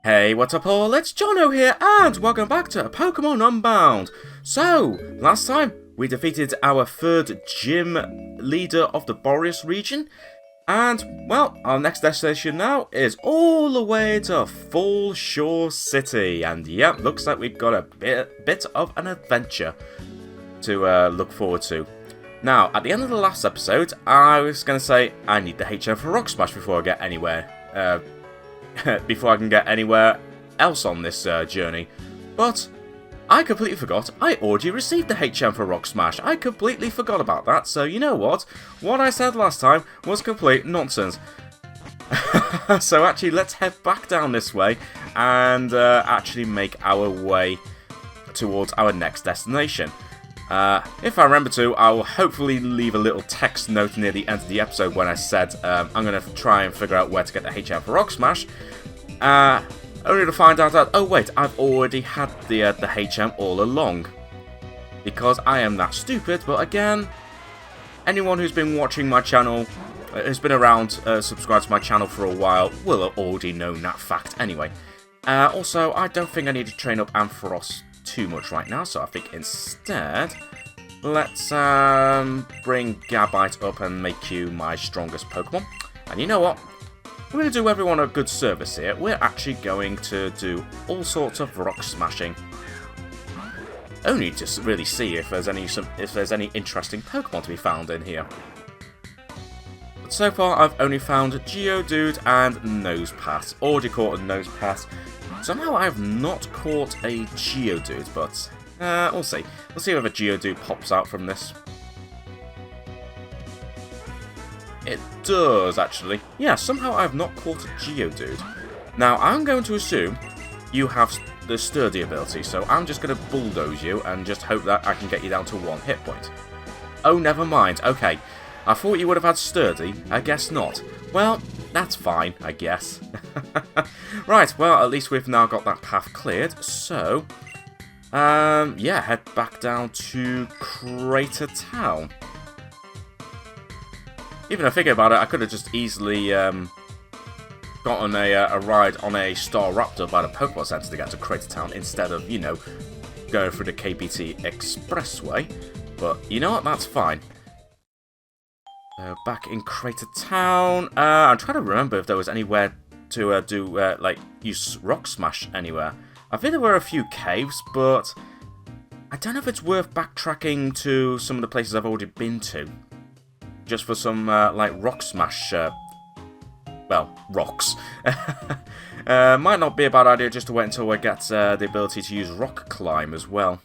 Hey, what's up all? It's Jono here, and welcome back to Pokémon Unbound. So, last time we defeated our third gym leader of the Boreas region, and, well, our next destination now is all the way to Fallshore City, and yep, looks like we've got a bit of an adventure to look forward to. Now, at the end of the last episode, I was going to say I need the HM for Rock Smash before I get anywhere. Before I can get anywhere else on this journey. But I completely forgot I already received the HM for Rock Smash. I completely forgot about that, so you know what? What I said last time was complete nonsense. So actually, let's head back down this way and actually make our way towards our next destination. If I remember to, I will hopefully leave a little text note near the end of the episode when I said I'm going to try and figure out where to get the HM for Rock Smash. Only to find out that, oh wait, I've already had the HM all along. Because I am that stupid, but again, anyone who's been watching my channel, who's been around, subscribed to my channel for a while, will have already known that fact anyway. Also, I don't think I need to train up Ampharos too much right now, so I think instead let's bring Gabite up and make you my strongest Pokemon. And you know what? We're going to do everyone a good service here. We're actually going to do all sorts of rock smashing. Only to really see if there's any interesting Pokemon to be found in here. But so far I've only found Geodude and Nosepass. Already caught a Nosepass. Somehow I have not caught a Geodude, but we'll see. We'll see if a Geodude pops out from this. It does, actually. Yeah, somehow I have not caught a Geodude. Now, I'm going to assume you have the Sturdy ability, so I'm just going to bulldoze you and just hope that I can get you down to 1 hit point. Oh, never mind. Okay. I thought you would have had Sturdy. I guess not. Well, that's fine, I guess. Right, well, at least we've now got that path cleared, so yeah, head back down to Crater Town. Even I think about it, I could have just easily gotten a ride on a Staraptor by the Pokemon Center to get to Crater Town instead of, you know, going through the KBT Expressway. But you know what, that's fine. Back in Crater Town, I'm trying to remember if there was anywhere to like use Rock Smash anywhere. I think there were a few caves, but I don't know if it's worth backtracking to some of the places I've already been to, just for some like Rock Smash. Well, rocks. Might not be a bad idea just to wait until I get the ability to use Rock Climb as well.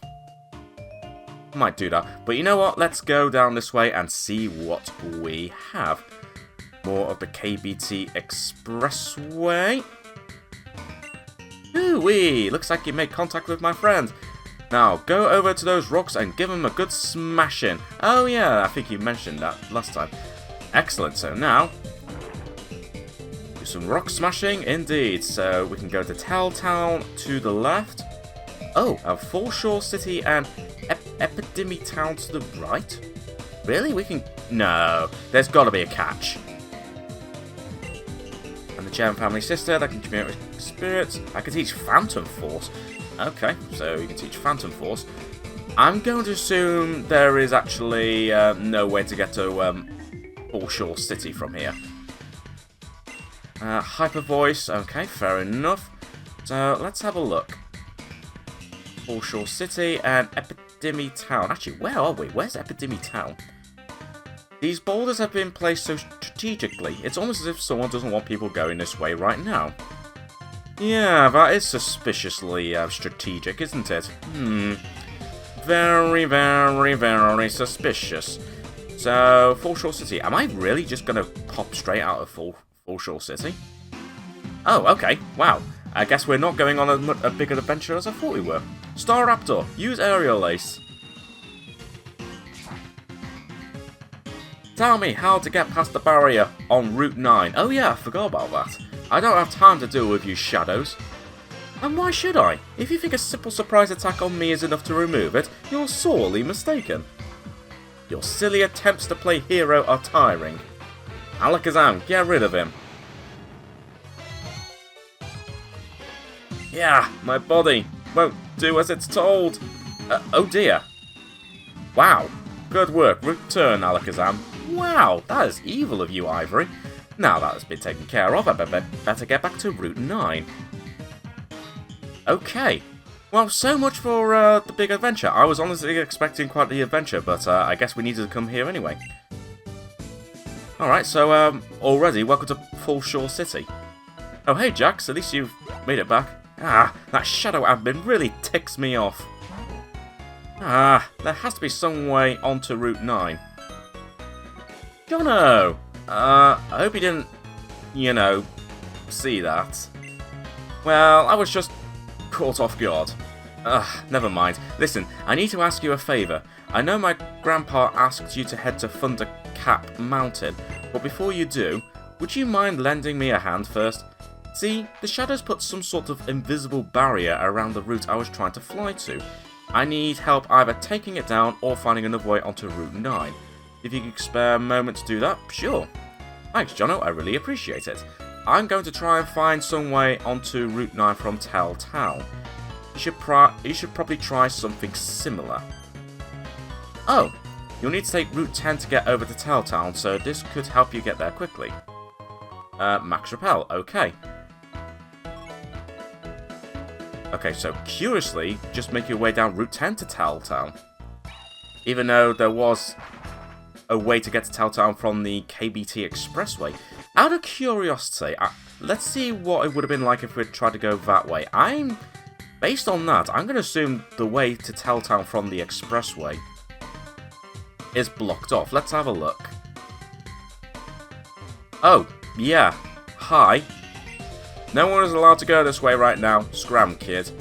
Might do that. But you know what? Let's go down this way and see what we have. More of the KBT Expressway. Ooh-wee! Looks like you made contact with my friend. Now, go over to those rocks and give them a good smashing. Oh yeah, I think you mentioned that last time. Excellent. So now, do some rock smashing indeed. So we can go to Tell Town to the left. Oh, and Fallshore City and Epidemic Town to the right? Really? We can... No, there's got to be a catch. And the Gem Family Sister that can communicate with spirits. I can teach Phantom Force. Okay, so you can teach Phantom Force. I'm going to assume there is actually no way to get to Fallshore City from here. Hyper Voice. Okay, fair enough. So let's have a look. Fallshore City and Epidemic Town. Actually, where are we? Where's Epidemic Town? These boulders have been placed so strategically. It's almost as if someone doesn't want people going this way right now. Yeah, that is suspiciously strategic, isn't it? Very, very, very suspicious. So, Fallshore City. Am I really just going to pop straight out of Fallshore City? Oh, okay. Wow. I guess we're not going on a bigger adventure as I thought we were. Staraptor, use Aerial Ace. Tell me how to get past the barrier on Route 9. Oh yeah, I forgot about that. I don't have time to deal with you shadows. And why should I? If you think a simple surprise attack on me is enough to remove it, you're sorely mistaken. Your silly attempts to play hero are tiring. Alakazam, get rid of him. Yeah, my body won't do as it's told. Oh dear. Wow. Good work. Return, Alakazam. Wow, that is evil of you, Ivory. Now that has been taken care of, I better get back to Route 9. Okay. Well, so much for the big adventure. I was honestly expecting quite the adventure, but I guess we needed to come here anyway. Alright, so already, welcome to Fallshore City. Oh hey Jax, at least you've made it back. Ah, that shadow admin really ticks me off. Ah, there has to be some way onto Route 9. Jono! I hope you didn't, you know, see that. Well, I was just caught off guard. Never mind. Listen, I need to ask you a favour. I know my grandpa asked you to head to Thundercap Mountain, but before you do, would you mind lending me a hand first? See, the shadows put some sort of invisible barrier around the route I was trying to fly to. I need help either taking it down or finding another way onto Route 9. If you could spare a moment to do that, sure. Thanks, Jono, I really appreciate it. I'm going to try and find some way onto Route 9 from Tell Town. You should probably try something similar. Oh, you'll need to take Route 10 to get over to Tell Town, so this could help you get there quickly. Max Repel, okay. Okay, so curiously, just make your way down Route 10 to Tell Town. Even though there was a way to get to Tell Town from the KBT Expressway. Out of curiosity, let's see what it would have been like if we'd tried to go that way. Based on that, I'm going to assume the way to Tell Town from the Expressway is blocked off. Let's have a look. Oh, yeah. Hi. No one is allowed to go this way right now. Scram, kid.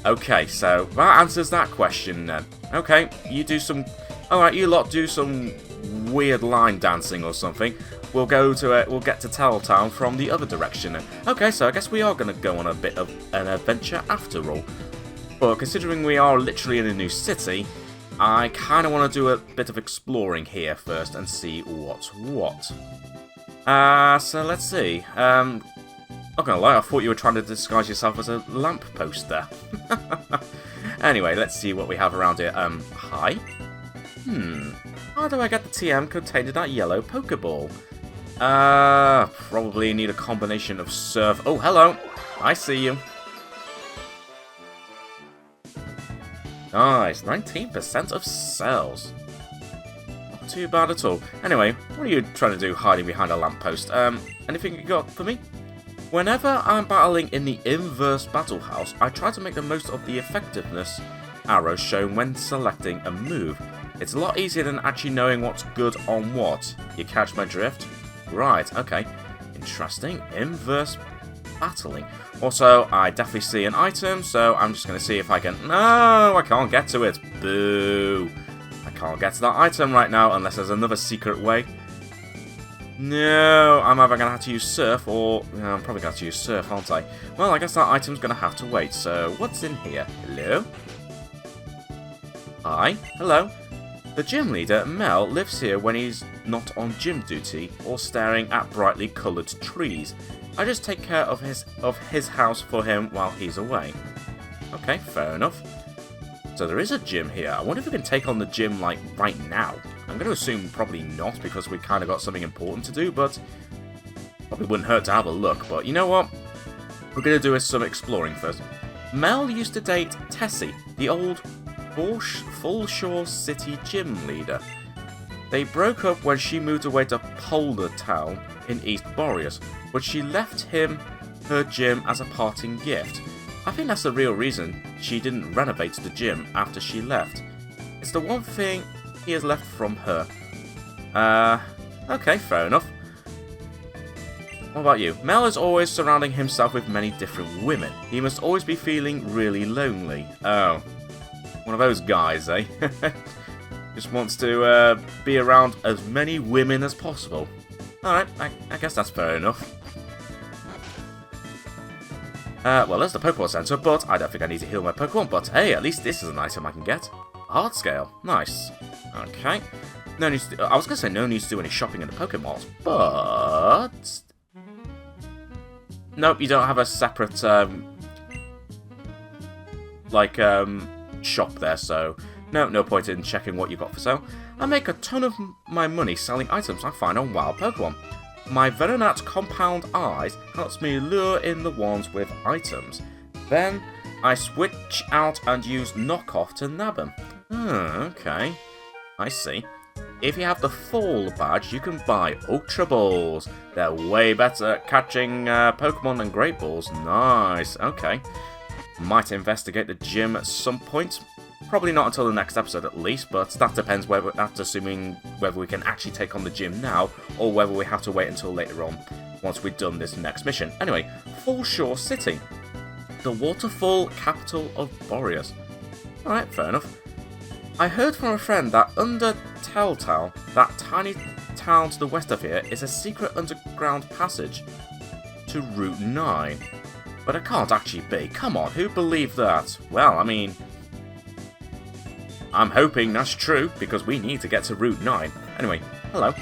Okay, so that answers that question then. Okay, you do some... Alright, you lot do some weird line dancing or something. We'll get to Tell Town from the other direction. Okay, so I guess we are going to go on a bit of an adventure after all. But considering we are literally in a new city, I kind of want to do a bit of exploring here first and see what's what. So let's see. Not gonna lie, I thought you were trying to disguise yourself as a lamppost there. Anyway, let's see what we have around here. Hi? How do I get the TM contained in that yellow Pokeball? Probably need a combination of Surf... Oh, hello! I see you. Nice, 19% of cells. Not too bad at all. Anyway, what are you trying to do hiding behind a lamppost? Anything you got for me? Whenever I'm battling in the inverse battle house, I try to make the most of the effectiveness arrows shown when selecting a move. It's a lot easier than actually knowing what's good on what. You catch my drift? Right, okay. Interesting. Inverse battling. Also, I definitely see an item, so I'm just going to see if I can... No, I can't get to it. Boo. I can't get to that item right now unless there's another secret way. No, I'm either going to have to use Surf or... I'm probably going to have to use Surf, aren't I? Well, I guess that item's going to have to wait. So, what's in here? Hello? Hi. Hello. The gym leader, Mel, lives here when he's not on gym duty or staring at brightly coloured trees. I just take care of his house for him while he's away. Okay, fair enough. So there is a gym here. I wonder if we can take on the gym, like, right now. I'm going to assume probably not, because we kind of got something important to do, but probably wouldn't hurt to have a look. But you know what? We're going to do some exploring first. Mel used to date Tessie, the old Fallshore City gym leader. They broke up when she moved away to Polder Town in East Boreas, but she left him her gym as a parting gift. I think that's the real reason she didn't renovate the gym after she left. It's the one thing he has left from her. Okay, fair enough. What about you? Mel is always surrounding himself with many different women. He must always be feeling really lonely. Oh. One of those guys, eh? Just wants to be around as many women as possible. Alright, I guess that's fair enough. Well, there's the Pokemon Center, but I don't think I need to heal my Pokemon. But hey, at least this is an item I can get. Heart Scale. Nice. Okay. No need to I was going to say no need to do any shopping in the Pokemalls, but... Nope, you don't have a separate, shop there, so no point in checking what you got for sale. I make a ton of my money selling items I find on wild Pokemon. My Venonat Compound Eyes helps me lure in the ones with items. Then I switch out and use Knockoff to nab them. Okay. I see. If you have the Fall badge, you can buy Ultra Balls. They're way better at catching Pokemon than Great Balls. Nice. Okay. Might investigate the gym at some point. Probably not until the next episode at least, but that depends whether that's assuming whether we can actually take on the gym now, or whether we have to wait until later on, once we've done this next mission. Anyway, Fallshore City. The waterfall capital of Boreas. Alright, fair enough. I heard from a friend that under Telltale, that tiny town to the west of here, is a secret underground passage to Route 9. But it can't actually be. Come on, who believed that? Well, I mean, I'm hoping that's true, because we need to get to Route 9. Anyway, hello.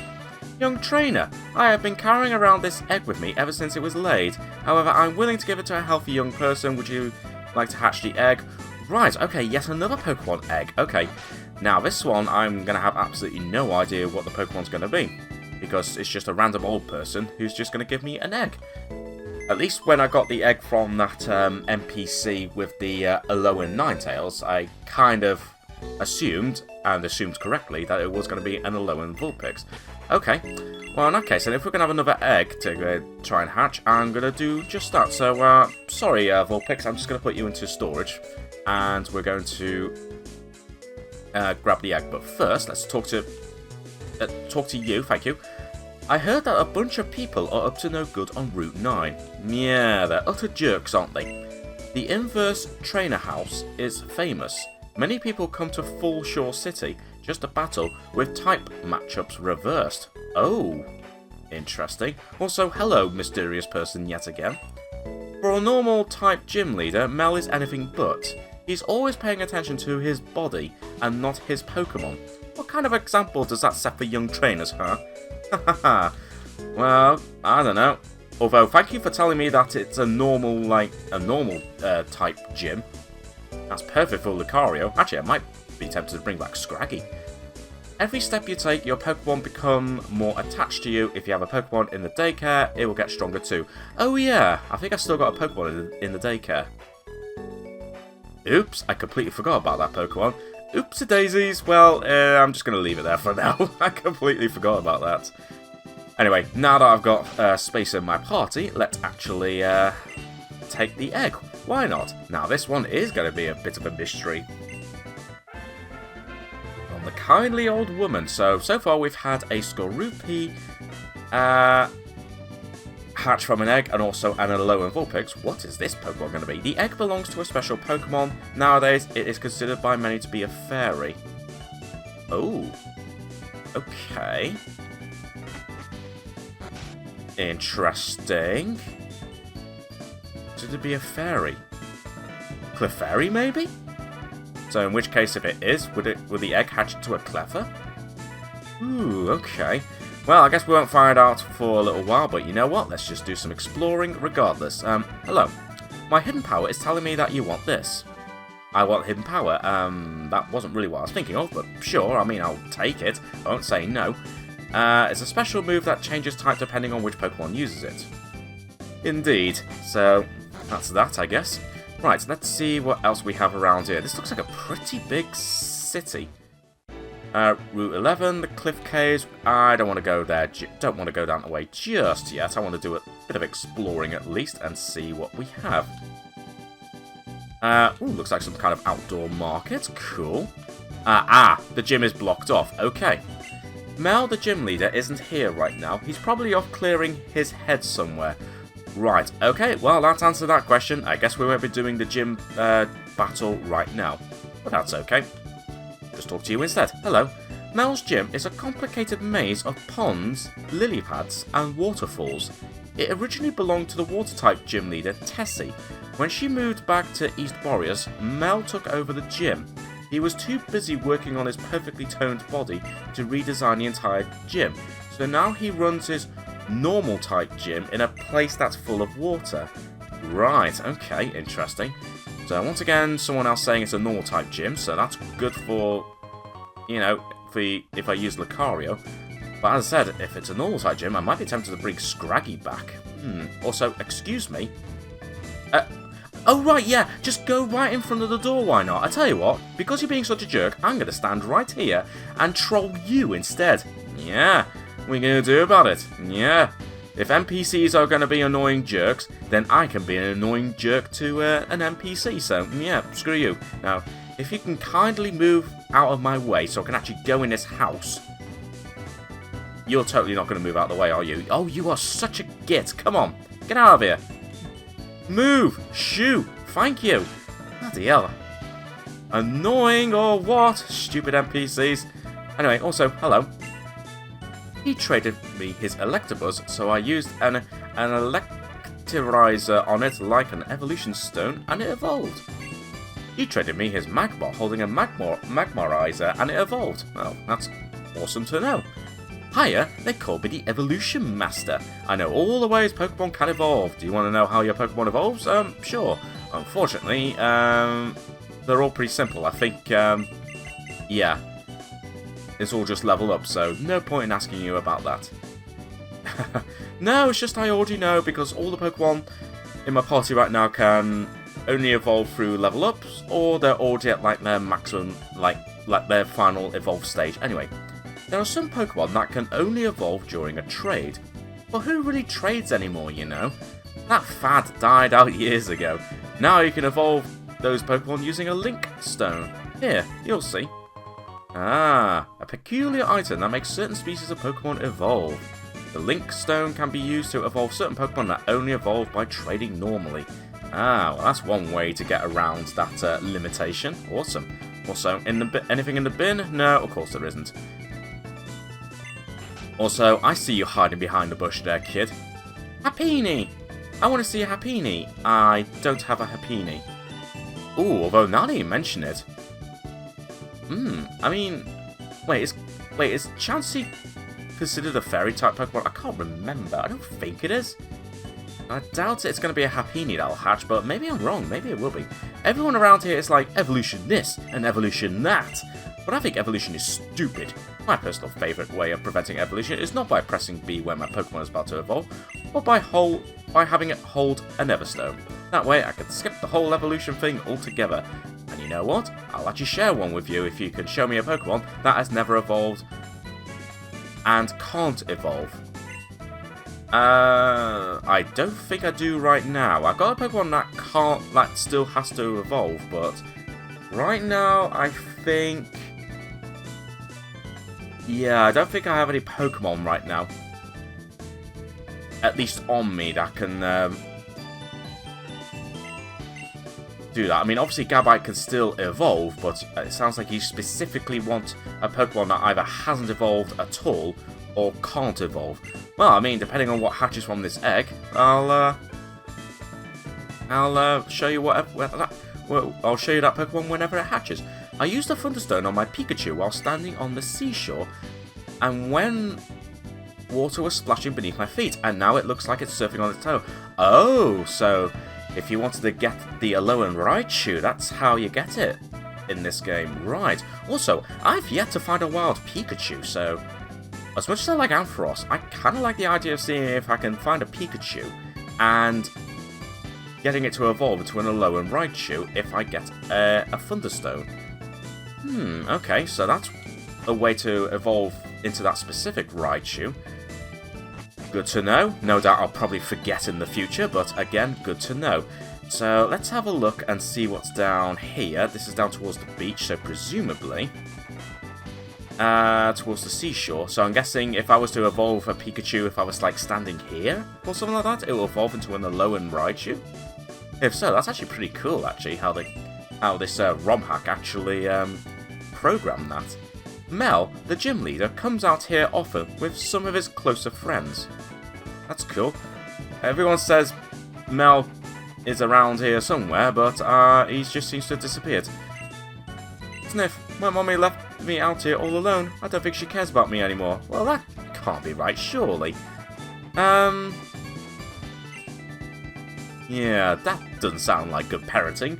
Young trainer, I have been carrying around this egg with me ever since it was laid. However, I'm willing to give it to a healthy young person. Would you like to hatch the egg? Right, okay, yet another Pokemon egg. Okay, now this one I'm going to have absolutely no idea what the Pokemon's going to be, because it's just a random old person who's just going to give me an egg. At least when I got the egg from that NPC with the Alolan Ninetales, I kind of assumed, and assumed correctly, that it was going to be an Alolan Vulpix. Okay, well in that case, and if we're going to have another egg to try and hatch, I'm going to do just that. So, sorry Vulpix, I'm just going to put you into storage, and we're going to grab the egg. But first, let's talk to you, thank you. I heard that a bunch of people are up to no good on Route 9. Yeah, they're utter jerks, aren't they? The Inverse Trainer House is famous. Many people come to Fallshore City just to battle with type matchups reversed. Oh, interesting. Also, hello, mysterious person yet again. For a normal type gym leader, Mel is anything but. He's always paying attention to his body and not his Pokemon. What kind of example does that set for young trainers, huh? Hahaha. Well, I don't know. Although, thank you for telling me that it's a normal type gym. That's perfect for Lucario. Actually, I might be tempted to bring back Scraggy. Every step you take, your Pokemon become more attached to you. If you have a Pokemon in the daycare, it will get stronger too. Oh yeah, I think I still got a Pokemon in the daycare. Oops, I completely forgot about that Pokemon. Oopsie daisies. Well, I'm just going to leave it there for now. I completely forgot about that. Anyway, now that I've got space in my party, let's actually take the egg. Why not? Now, this one is going to be a bit of a mystery. From the kindly old woman. So far we've had a Skorupi hatch from an egg, and also an Alolan Vulpix. What is this Pokemon going to be? The egg belongs to a special Pokemon. Nowadays, it is considered by many to be a fairy. Oh. Okay. Interesting. Should it be a fairy? Clefairy, maybe? So in which case, if it is, would the egg hatch into a Cleffa? Ooh, okay. Well, I guess we won't find out for a little while, but you know what? Let's just do some exploring regardless. Hello. My hidden power is telling me that you want this. I want hidden power. That wasn't really what I was thinking of, but sure, I mean, I'll take it. I won't say no. It's a special move that changes type depending on which Pokemon uses it. Indeed. So, that's that, I guess. Right, let's see what else we have around here. This looks like a pretty big city. Route 11, the Cliff Caves. I don't want to go there. Don't want to go down the way just yet. I want to do a bit of exploring at least and see what we have. Ooh, looks like some kind of outdoor market. Cool. The gym is blocked off. Okay. Mel, the gym leader, isn't here right now. He's probably off clearing his head somewhere. Right, okay, well, that's answered that question. I guess we won't be doing the gym battle right now. But that's okay. Just talk to you instead. Hello. Mel's gym is a complicated maze of ponds, lily pads, and waterfalls. It originally belonged to the water-type gym leader, Tessie. When she moved back to East Boreas, Mel took over the gym. He was too busy working on his perfectly toned body to redesign the entire gym, so now he runs his normal type gym in a place that's full of water. Right, okay, interesting. So once again, someone else saying it's a normal type gym, so that's good for, you know, if I use Lucario. But as I said, if it's a normal type gym, I might be tempted to bring Scraggy back. Also, excuse me. Oh right, yeah, just go right in front of the door, why not? I tell you what, because you're being such a jerk, I'm going to stand right here and troll you instead. Yeah, what are you going to do about it? Yeah. If NPCs are going to be annoying jerks, then I can be an annoying jerk to an NPC, so yeah, screw you. Now, if you can kindly move out of my way so I can actually go in this house. You're totally not going to move out of the way, are you? Oh, you are such a git. Come on, get out of here. Move! Shoo! Thank you! Bloody hell. Annoying or what? Stupid NPCs. Anyway, also, hello. He traded me his Electabuzz, so I used an Electrizer on it like an evolution stone, and it evolved. He traded me his Magmar holding a Magmarizer, and it evolved. Well, that's awesome to know. Hiya, they call me the Evolution Master. I know all the ways Pokemon can evolve. Do you want to know how your Pokemon evolves? Sure. Unfortunately, they're all pretty simple. I think, yeah. It's all just level up, so no point in asking you about that. No, it's just I already know, because all the Pokemon in my party right now can only evolve through level ups, or they're already at, like, their maximum, like their final evolve stage. Anyway. There are some Pokemon that can only evolve during a trade. But who really trades anymore, you know? That fad died out years ago. Now you can evolve those Pokemon using a Link Stone. Here, you'll see. Ah, a peculiar item that makes certain species of Pokemon evolve. The Link Stone can be used to evolve certain Pokemon that only evolve by trading normally. Ah, well that's one way to get around that limitation. Awesome. Also, anything in the bin? No, of course there isn't. Also, I see you hiding behind the bush there, kid. Happiny! I want to see a Happiny. I don't have a Happiny. Ooh, although now that you mention it... I mean... Wait, is Chansey considered a fairy-type Pokemon? I can't remember. I don't think it is. I doubt it's going to be a Happiny that'll hatch, but maybe I'm wrong. Maybe it will be. Everyone around here is like, evolution this and evolution that. But I think evolution is stupid. My personal favourite way of preventing evolution is not by pressing B when my Pokemon is about to evolve, but by having it hold a Everstone. That way I can skip the whole evolution thing altogether. And you know what? I'll actually share one with you if you can show me a Pokemon that has never evolved and can't evolve. I don't think I do right now. I've got a Pokemon that still has to evolve, but right now I think... Yeah, I don't think I have any Pokemon right now. At least on me that can do that. I mean, obviously Gabite can still evolve, but it sounds like you specifically want a Pokemon that either hasn't evolved at all or can't evolve. Well, I mean, depending on what hatches from this egg, I'll show you I'll show you that Pokemon whenever it hatches. I used a Thunderstone on my Pikachu while standing on the seashore, and when water was splashing beneath my feet, and now it looks like it's surfing on its tail. Oh, so if you wanted to get the Alolan Raichu, that's how you get it in this game. Right. Also, I've yet to find a wild Pikachu, so as much as I like Ampharos, I kind of like the idea of seeing if I can find a Pikachu and getting it to evolve into an Alolan Raichu if I get a Thunderstone. Okay, so that's a way to evolve into that specific Raichu. Good to know. No doubt I'll probably forget in the future, but again, good to know. So let's have a look and see what's down here. This is down towards the beach, so presumably towards the seashore. So I'm guessing if I was to evolve a Pikachu, if I was like standing here or something like that, it will evolve into an Alolan Raichu. If so, that's actually pretty cool, actually, how this ROM hack actually programmed that. Mel, the gym leader, comes out here often with some of his closer friends. That's cool. Everyone says Mel is around here somewhere, but he just seems to have disappeared. Sniff, my mommy left me out here all alone. I don't think she cares about me anymore. Well, that can't be right, surely. Yeah, that doesn't sound like good parenting.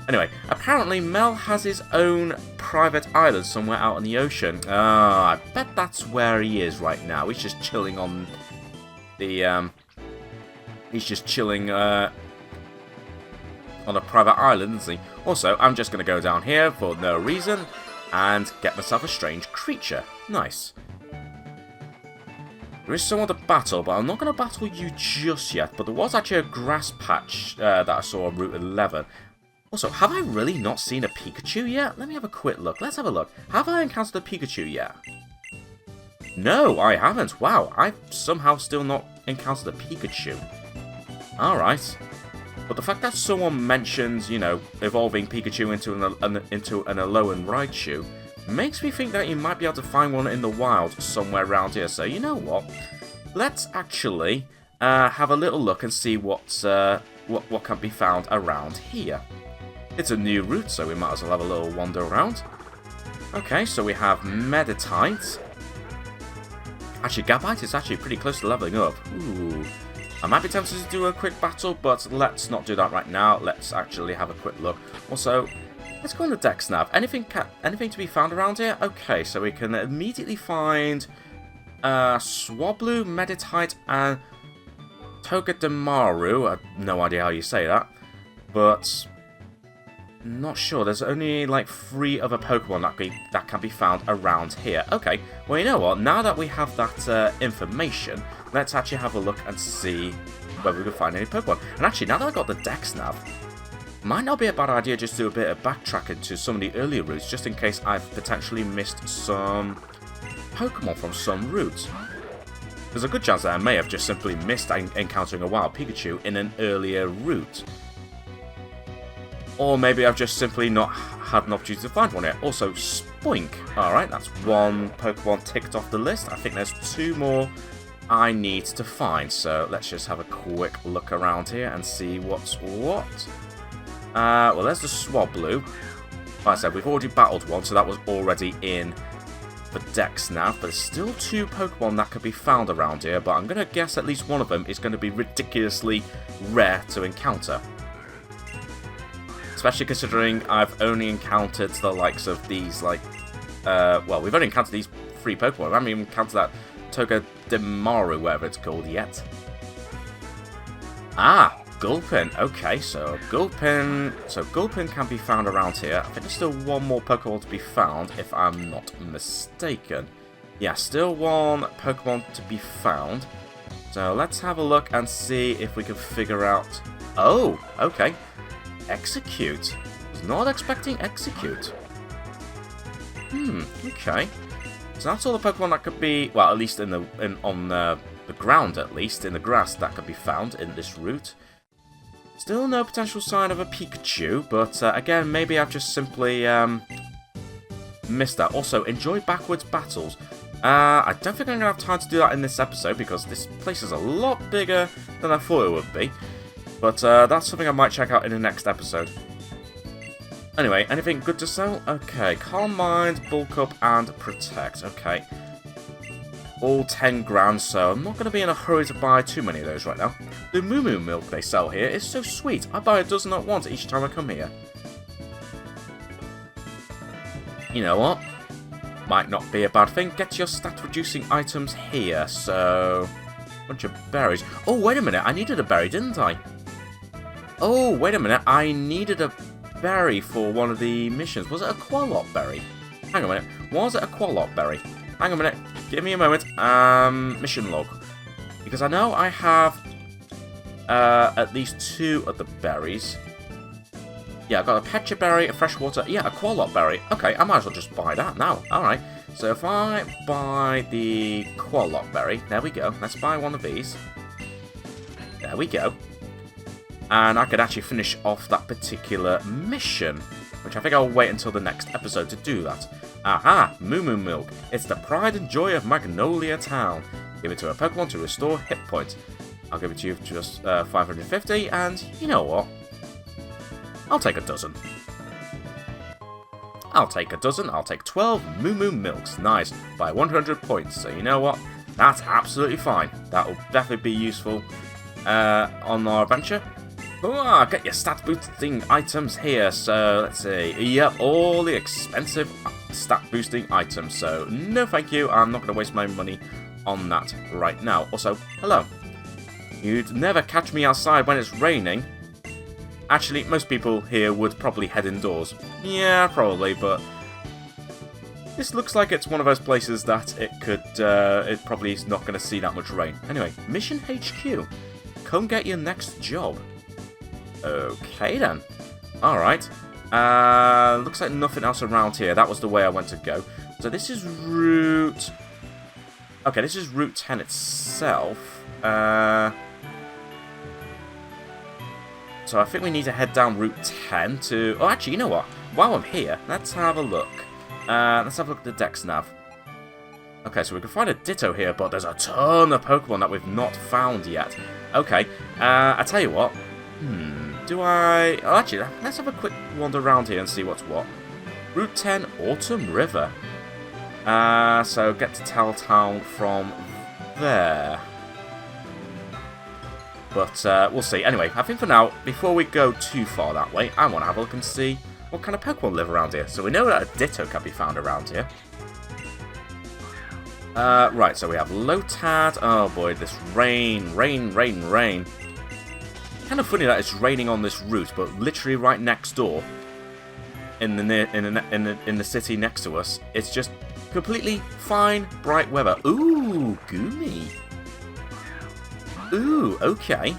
Anyway, apparently Mel has his own private island somewhere out in the ocean. I bet that's where he is right now. He's just chilling on the, he's just chilling, on a private island, isn't he? Also, I'm just going to go down here for no reason and get myself a strange creature. Nice. There is someone to battle, but I'm not going to battle you just yet. But there was actually a grass patch that I saw on Route 11. Also, have I really not seen a Pikachu yet? Let me have a quick look. Let's have a look. Have I encountered a Pikachu yet? No, I haven't. Wow, I've somehow still not encountered a Pikachu. Alright. But the fact that someone mentions, you know, evolving Pikachu into an Alolan Raichu makes me think that you might be able to find one in the wild somewhere around here. So, you know what? Let's actually have a little look and see what can be found around here. It's a new route, so we might as well have a little wander around. Okay, so we have Meditite. Actually, Gabite is actually pretty close to leveling up. Ooh. I might be tempted to do a quick battle, but let's not do that right now. Let's actually have a quick look. Also, let's go on the DexNav. Anything to be found around here? Okay, so we can immediately find Swablu, Meditite, and Togedemaru. I have no idea how you say that, but not sure. There's only like 3 other Pokemon that can be found around here. Okay, well, you know what? Now that we have that information, let's actually have a look and see whether we can find any Pokemon. And actually, now that I got the DexNav, might not be a bad idea just to do a bit of backtracking to some of the earlier routes, just in case I've potentially missed some Pokemon from some routes. There's a good chance that I may have just simply missed encountering a wild Pikachu in an earlier route. Or maybe I've just simply not had an opportunity to find one yet. Also, Spoink. Alright, that's 1 Pokemon ticked off the list. I think there's 2 more I need to find. So let's just have a quick look around here and see what's what. Well, there's the Swablu. Like I said, we've already battled one, so that was already in the DexNav. But there's still 2 Pokemon that could be found around here. But I'm going to guess at least one of them is going to be ridiculously rare to encounter. Especially considering I've only encountered the likes of these, like, well, we've only encountered these 3 Pokemon. I haven't even encountered that Togedemaru, whatever it's called, yet. Ah, Gulpin. Okay, so Gulpin can be found around here. I think there's still 1 more Pokemon to be found, if I'm not mistaken. Yeah, still 1 Pokemon to be found. So let's have a look and see if we can figure out... Oh, okay. Execute. Was not expecting Execute. Okay. So that's all the Pokemon that could be, well, at least on the ground, at least in the grass, that could be found in this route. Still no potential sign of a Pikachu, but again, maybe I've just simply missed that. Also, enjoy backwards battles. I don't think I'm gonna have time to do that in this episode because this place is a lot bigger than I thought it would be. But that's something I might check out in the next episode. Anyway, anything good to sell? Okay, Calm Mind, Bulk Up, and Protect. Okay. All 10 grand, so I'm not going to be in a hurry to buy too many of those right now. The Moo Moo milk they sell here is so sweet. I buy a dozen at once each time I come here. You know what? Might not be a bad thing. Get your stat-reducing items here, so... bunch of berries. Oh, wait a minute. I needed a berry, didn't I? Oh, wait a minute. I needed a berry for one of the missions. Was it a Qualop berry? Hang on a minute. Was it a Qualop berry? Hang on a minute. Give me a moment. Mission log. Because I know I have at least 2 of the berries. Yeah, I got a Pecha berry, a freshwater. Yeah, a Qualop berry. Okay, I might as well just buy that now. Alright. So if I buy the Qualop berry, there we go. Let's buy one of these. There we go. And I could actually finish off that particular mission, which I think I'll wait until the next episode to do that. Aha! Moo Moo Milk. It's the pride and joy of Magnolia Town. Give it to a Pokemon to restore hit points. I'll give it to you for just 550, and you know what? I'll take a dozen. I'll take a dozen. I'll take 12 Moo Moo Milks. Nice. By 100 points. So you know what? That's absolutely fine. That will definitely be useful on our adventure. Ooh, get your stat boosting items here. So let's see. Yep, all the expensive stat boosting items. So no thank you. I'm not going to waste my money on that right now. Also, hello. You'd never catch me outside when it's raining. Actually, most people here would probably head indoors. Yeah, probably, but this looks like it's one of those places that it probably is not going to see that much rain. Anyway, Mission HQ. Come get your next job. Okay then. Alright. Looks like nothing else around here. That was the way I went to go. So this is route... Okay, this is Route 10 itself. So I think we need to head down Route 10 to... Oh, actually, you know what? While I'm here, let's have a look. Let's have a look at the DexNav. Okay, so we can find a Ditto here, but there's a ton of Pokemon that we've not found yet. Okay, I tell you what. Do I... Oh, actually, let's have a quick wander around here and see what's what. Route 10, Autumn River. So get to Telltown from there. But we'll see. Anyway, I think for now, before we go too far that way, I want to have a look and see what kind of Pokemon live around here. So we know that a Ditto can be found around here. Right, so we have Lotad. Oh boy, this rain. Kind of funny that it's raining on this route, but literally right next door, in the city next to us, it's just completely fine, bright weather. Ooh, Goomy. Ooh, okay.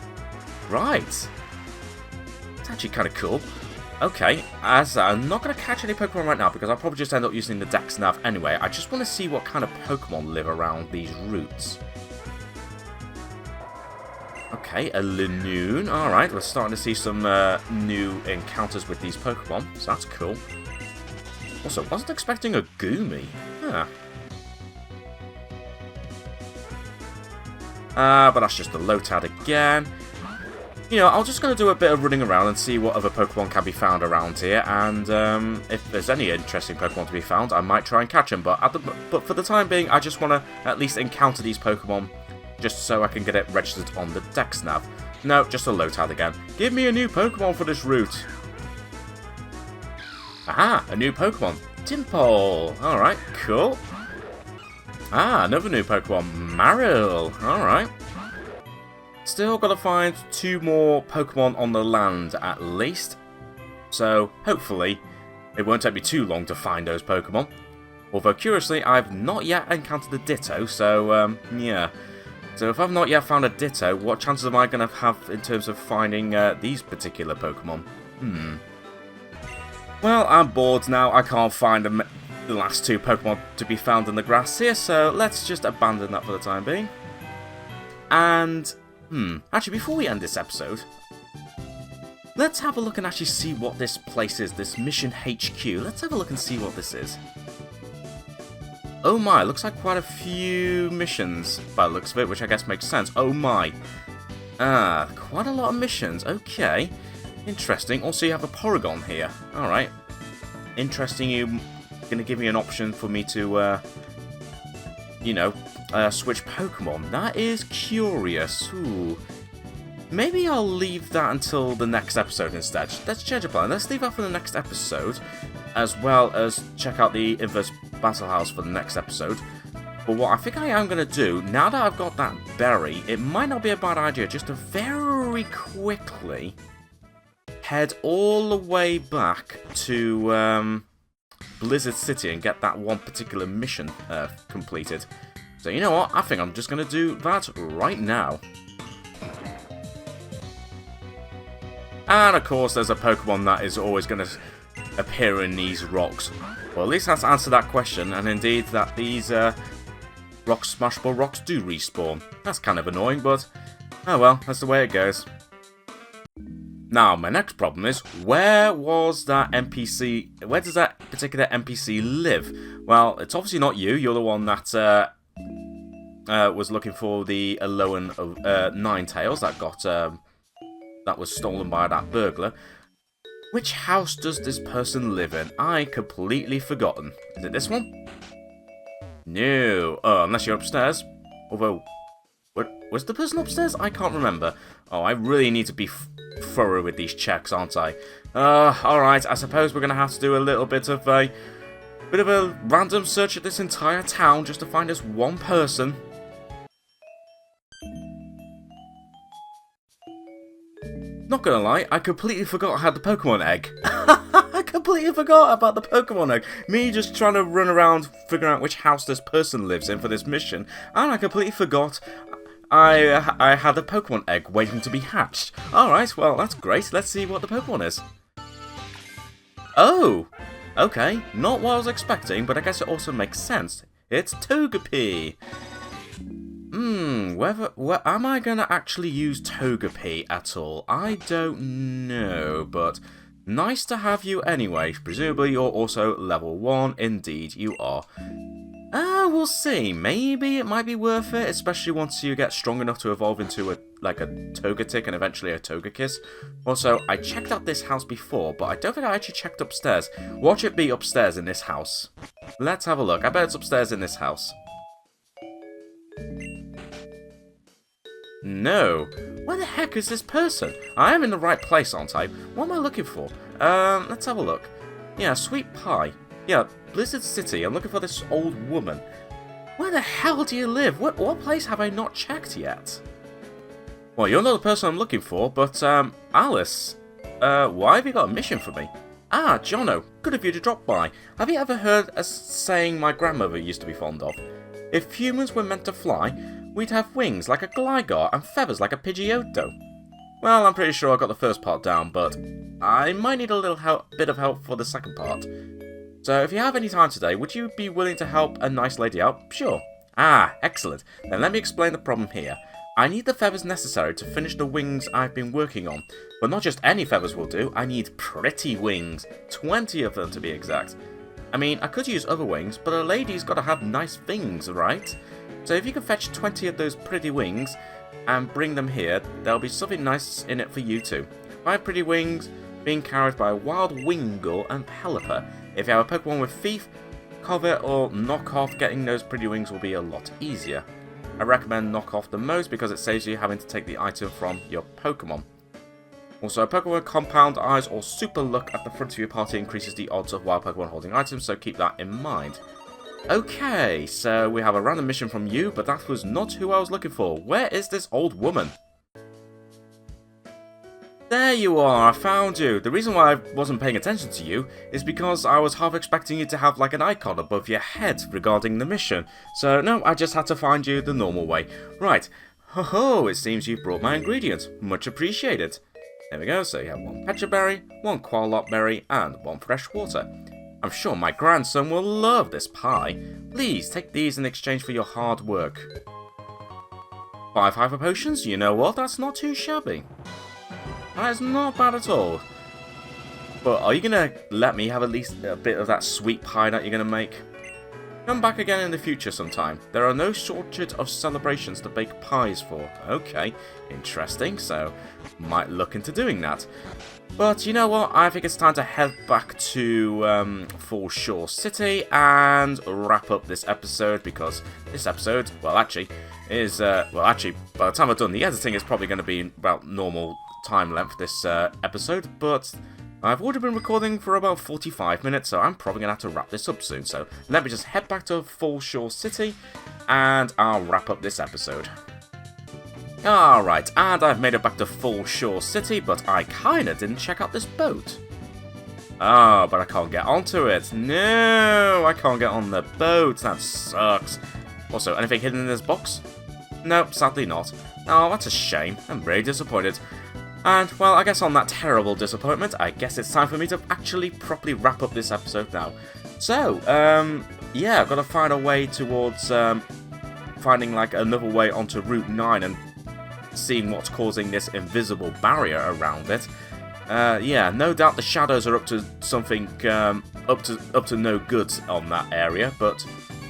Right. It's actually kind of cool. Okay, as I'm not going to catch any Pokemon right now because I'll probably just end up using the DexNav anyway. I just want to see what kind of Pokemon live around these routes. Okay, a Linoon. Alright, we're starting to see some new encounters with these Pokemon, so that's cool. Also, wasn't expecting a Goomy. Huh. But that's just the Lotad again. You know, I'm just going to do a bit of running around and see what other Pokemon can be found around here. And if there's any interesting Pokemon to be found, I might try and catch them. But for the time being, I just want to at least encounter these Pokemon just so I can get it registered on the DexNav. No, just a Lotad again. Give me a new Pokemon for this route. Aha, a new Pokemon. Timpole. Alright, cool. Ah, another new Pokemon. Marill. Alright. Still got to find 2 more Pokemon on the land at least. So, hopefully, it won't take me too long to find those Pokemon. Although, curiously, I've not yet encountered a Ditto, so, yeah. So, if I've not yet found a Ditto, what chances am I going to have in terms of finding these particular Pokemon? Well, I'm bored now. I can't find the last 2 Pokemon to be found in the grass here, so let's just abandon that for the time being. And... actually, before we end this episode, let's have a look and actually see what this place is, this Mission HQ. Let's have a look and see what this is. Oh my, looks like quite a few missions by the looks of it, which I guess makes sense. Oh my. Quite a lot of missions. Okay. Interesting. Also, you have a Porygon here. Alright. Interesting, you're going to give me an option for me to, you know... switch Pokemon. That is curious. Ooh. Maybe I'll leave that until the next episode instead. Let's change the plan. Let's leave that for the next episode, as well as check out the Inverse Battle House for the next episode. But what I think I am going to do, now that I've got that berry, it might not be a bad idea just to very quickly head all the way back to Blizzard City and get that one particular mission completed. So you know what, I think I'm just going to do that right now. And of course there's a Pokemon that is always going to appear in these rocks. Well, at least that's answered that question, and indeed that these rock smashable rocks do respawn. That's kind of annoying, but oh well, that's the way it goes. Now, my next problem is, where was that NPC, where does that particular NPC live? Well, it's obviously not you, you're the one that was looking for the Alolan Ninetales that got that was stolen by that burglar. Which house does this person live in? I completely forgotten. Is it this one? No. Oh, unless you're upstairs. Although, was the person upstairs? I can't remember. Oh, I really need to be thorough with these checks, aren't I? Alright, I suppose we're going to have to do a little bit of a random search of this entire town just to find this one person. Not gonna lie, I completely forgot I had the Pokemon egg. I completely forgot about the Pokemon egg. Me just trying to run around figuring out which house this person lives in for this mission, and I completely forgot I had a Pokemon egg waiting to be hatched. Alright, well, that's great. Let's see what the Pokemon is. Oh! Okay, not what I was expecting, but I guess it also makes sense. It's Togepi! Am I gonna actually use Togepi at all? I don't know, but nice to have you anyway. Presumably you're also level 1. Indeed, you are. We'll see. Maybe it might be worth it, especially once you get strong enough to evolve into a Togetic and eventually a Togekiss. Also, I checked out this house before, but I don't think I actually checked upstairs. Watch it be upstairs in this house. Let's have a look. I bet it's upstairs in this house. No. Where the heck is this person? I am in the right place, aren't I? What am I looking for? Let's have a look. Yeah, Sweet Pie. Yeah, Blizzard City. I'm looking for this old woman. Where the hell do you live? What place have I not checked yet? Well, you're not the person I'm looking for, but, Alice. Why have you got a mission for me? Ah, Jono. Good of you to drop by. Have you ever heard a saying my grandmother used to be fond of? If humans were meant to fly, we'd have wings like a Gligar and feathers like a Pidgeotto. Well, I'm pretty sure I got the first part down, but I might need a little bit of help for the second part. So if you have any time today, would you be willing to help a nice lady out? Sure. Ah, excellent. Then let me explain the problem here. I need the feathers necessary to finish the wings I've been working on. But not just any feathers will do, I need pretty wings. 20 of them to be exact. I mean, I could use other wings, but a lady's got to have nice things, right? So if you can fetch 20 of those pretty wings and bring them here, there'll be something nice in it for you too. 5 pretty wings being carried by a wild Wingull and Pelipper. If you have a Pokemon with Thief, Covet or Knockoff, getting those pretty wings will be a lot easier. I recommend Knockoff the most because it saves you having to take the item from your Pokemon. Also, a Pokemon with Compound Eyes or Super Luck at the front of your party increases the odds of wild Pokemon holding items, so keep that in mind. Okay, so we have a random mission from you, but that was not who I was looking for. Where is this old woman? There you are, I found you. The reason why I wasn't paying attention to you is because I was half expecting you to have like an icon above your head regarding the mission. So no, I just had to find you the normal way. Right, ho-ho, it seems you've brought my ingredients. Much appreciated. There we go, so you have 1 Pecha Berry, 1 Quaillock Berry, and 1 fresh water. I'm sure my grandson will love this pie. Please take these in exchange for your hard work. 5 Hyper Potions, you know what, that's not too shabby. That is not bad at all. But are you going to let me have at least a bit of that sweet pie that you're going to make? Come back again in the future sometime. There are no shortage of celebrations to bake pies for. Okay, interesting, so might look into doing that. But you know what, I think it's time to head back to Fallshore City and wrap up this episode, because this episode, well actually, is, by the time I've done the editing, it's probably going to be about normal time length this episode, but I've already been recording for about 45 minutes, so I'm probably going to have to wrap this up soon. So let me just head back to Fallshore City, and I'll wrap up this episode. Alright, and I've made it back to Fallshore City, but I kinda didn't check out this boat. Oh, but I can't get onto it. No, I can't get on the boat. That sucks. Also, anything hidden in this box? Nope, sadly not. Oh, that's a shame. I'm very disappointed. And, well, I guess on that terrible disappointment, I guess it's time for me to actually properly wrap up this episode now. So, yeah, I've got to find a way towards, finding, like, another way onto Route 9 and seeing what's causing this invisible barrier around it. Yeah, no doubt the shadows are up to something, up to no good on that area, but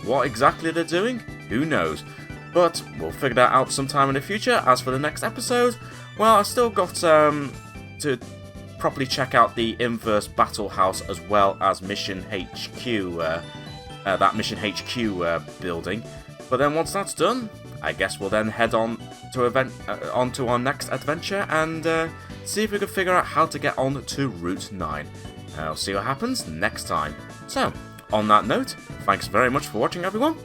what exactly they're doing, who knows. But we'll figure that out sometime in the future. As for the next episode, well, I've still got to properly check out the Inverse Battle House as well as Mission HQ, that Mission HQ building. But then once that's done, I guess we'll then head on to onto our next adventure and see if we can figure out how to get on to Route 9. I'll see what happens next time. So, on that note, thanks very much for watching, everyone,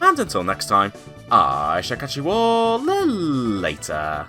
and until next time, I shall catch you all later.